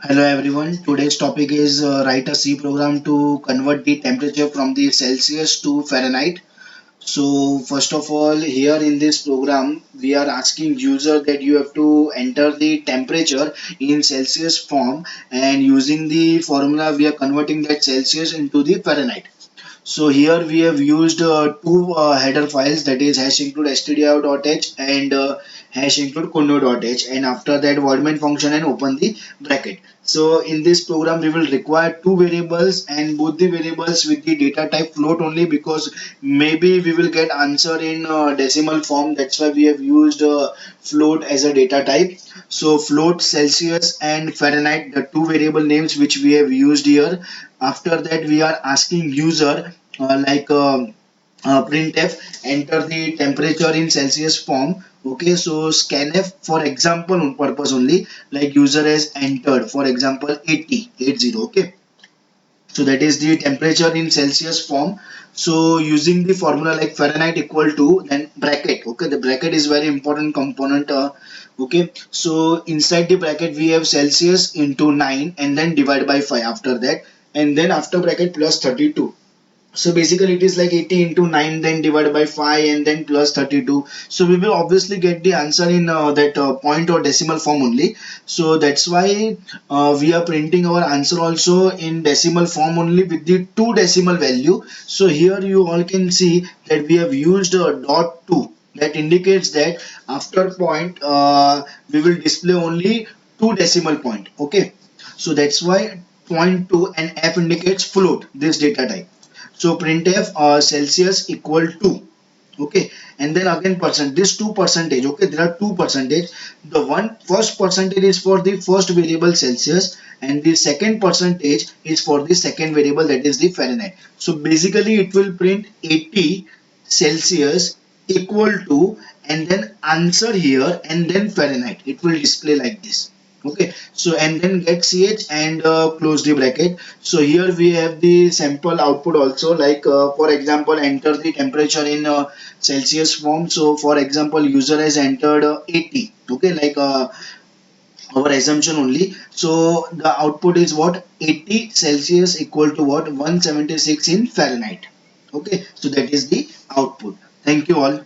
Hello everyone. Today's topic is write a C program to convert the temperature from the Celsius to Fahrenheit. So first of all, here in this program, we are asking user that you have to enter the temperature in Celsius form, and using the formula, we are converting that Celsius into the Fahrenheit. So here we have used two header files, that is hash include stdio.h and hash include kundo.h, and after that void main function and open the bracket. So in this program we will require two variables, and both the variables with the data type float only, because maybe we will get answer in decimal form. That's why we have used float as a data type. So float, Celsius and Fahrenheit, the two variable names which we have used here. After that we are asking user printf enter the temperature in Celsius form. Okay, so scanf for example purpose only, like user has entered for example 80. Okay, so that is the temperature in Celsius form. So using the formula like Fahrenheit equal to then bracket. Okay, the bracket is very important component. Okay, so inside the bracket we have Celsius into 9 and then divide by 5 after that, and then after bracket plus 32. So basically it is like 80 into 9 then divided by 5 and then plus 32. So we will obviously get the answer in that point or decimal form only. So that's why we are printing our answer also in decimal form only with the two decimal value. So here you all can see that we have used dot 2, that indicates that after point we will display only two decimal point. Okay, so that's why point 2 and f indicates float this data type. So printf Celsius equal to, okay, and then again percent, this 2%. Okay, there are 2%. The one first percentage is for the first variable Celsius, and the second percentage is for the second variable, that is the Fahrenheit. So basically it will print 80 Celsius equal to, and then answer here, and then Fahrenheit. It will display like this. Okay, so and then get ch and close the bracket. So here we have the sample output also, like for example enter the temperature in Celsius form. So for example user has entered 80. Okay, like our assumption only. So the output is what, 80 Celsius equal to what, 176 in Fahrenheit. Okay, so that is the output. Thank you all.